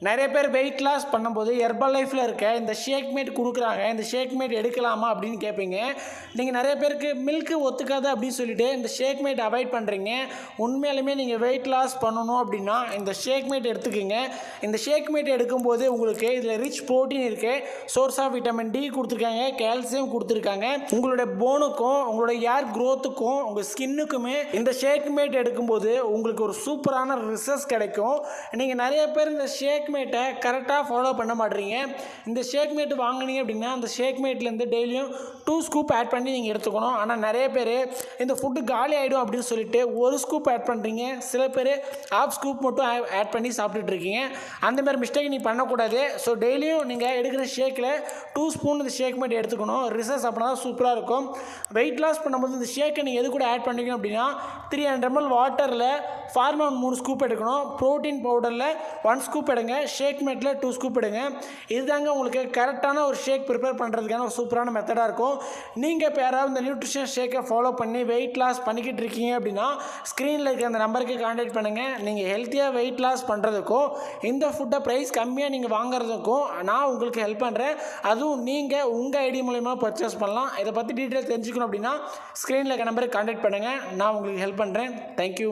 நிறைய பேர் weight loss பண்ணும்போது ஹெர்பல் லைஃப்பில் இருக்க இந்த ஷேக் மேட் கொடுக்குறாங்க, இந்த ஷேக் மேட் எடுக்கலாமா அப்படின்னு கேட்பீங்க. நீங்கள் நிறைய பேருக்கு மில்க்கு ஒத்துக்காது அப்படின்னு சொல்லிட்டு இந்த ஷேக் மேட் அவாய்ட் பண்ணுறீங்க. உண்மையாலுமே நீங்கள் வெயிட் லாஸ் பண்ணணும் அப்படின்னா இந்த ஷேக் மேட் எடுத்துக்கோங்க. இந்த ஷேக் மேட் எடுக்கும்போது உங்களுக்கு இதில் ரிச் ப்ரோட்டீன் இருக்குது, சோர்ஸ் ஆஃப் விட்டமின் டி கொடுத்துருக்காங்க, கால்சியம் கொடுத்துருக்காங்க. உங்களுடைய போனுக்கும் உங்களுடைய ஹேர் க்ரோத்துக்கும் உங்கள் ஸ்கின்னுக்குமே இந்த ஷேக் மேட் எடுக்கும்போது உங்களுக்கு ஒரு சூப்பரான ரிசல்ட்ஸ் கிடைக்கும். நீங்கள் நிறைய பேர் இந்த ஷேக் மேட்டை கரெக்டாக ஃபாலோ பண்ண மாட்டீங்க. இந்த ஷேக் மேட் வாங்கினீங்க அப்படின்னா அந்த ஷேக் மேட்லேருந்து டெய்லியும் 2 ஸ்கூப் ஆட் பண்ணி நீங்கள் எடுத்துக்கணும். ஆனால் நிறைய பேர் இந்த ஃபுட்டு காலி ஆகிடும் அப்படின்னு சொல்லிட்டு 1 ஸ்கூப் ஆட் பண்ணுறீங்க. சில பேர் ½ ஸ்கூப் மட்டும் ஆட் பண்ணி சாப்பிட்டுட்டு இருக்கீங்க. அந்தமாதிரி மிஸ்டேக் நீங்கள் பண்ணக்கூடாது. ஸோ டெய்லியும் நீங்கள் எடுக்கிற ஷேக்கில் 2 ஸ்பூன் இந்த ஷேக் மேட் எடுத்துக்கணும். ரிசல்ட்ஸ் அப்படின்னா தான் சூப்பராக இருக்கும். வெயிட் லாஸ் பண்ணும்போது இந்த ஷேக்கை நீங்கள் எது கூட ஆட் பண்ணிக்கணும் அப்படின்னா 300 ml வாட்டரில் ஃபார்மான் 3 ஸ்கூப் எடுக்கணும், ப்ரோட்டீன் பவுடரில் 1 ஸ்கூப் எடுங்க, ஷேக் மேட்டில் 2 ஸ்கூப் எடுங்க. இதுதாங்க உங்களுக்கு கரெக்டான ஒரு ஷேக் ப்ரிப்பேர் பண்ணுறதுக்கான ஒரு சூப்பரான மெத்தடாக இருக்கும். நீங்கள் இப்போ யாராவது இந்த நியூட்ரிஷன் ஷேக்கை ஃபாலோ பண்ணி வெயிட் லாஸ் பண்ணிக்கிட்டு இருக்கீங்க அப்படின்னா ஸ்க்ரீனில் இருக்க அந்த நம்பருக்கு கான்டாக்ட் பண்ணுங்கள். நீங்கள் ஹெல்த்தியாக வெயிட் லாஸ் பண்ணுறதுக்கும் இந்த ஃபுட்டை ப்ரைஸ் கம்மியாக நீங்கள் வாங்குறதுக்கும் நான் உங்களுக்கு ஹெல்ப் பண்ணுறேன். அதுவும் நீங்கள் உங்கள் ஐடி மூலமா பர்ச்சேஸ் பண்ணலாம். இதை பற்றி டீட்டெயில் தெரிஞ்சுக்கணும் அப்படின்னா ஸ்க்ரீனில் இருக்க நம்பருக்கு கான்டாக்ட் பண்ணுங்கள். நான் உங்களுக்கு ஹெல்ப் பண்ணுறேன். தேங்க்யூ.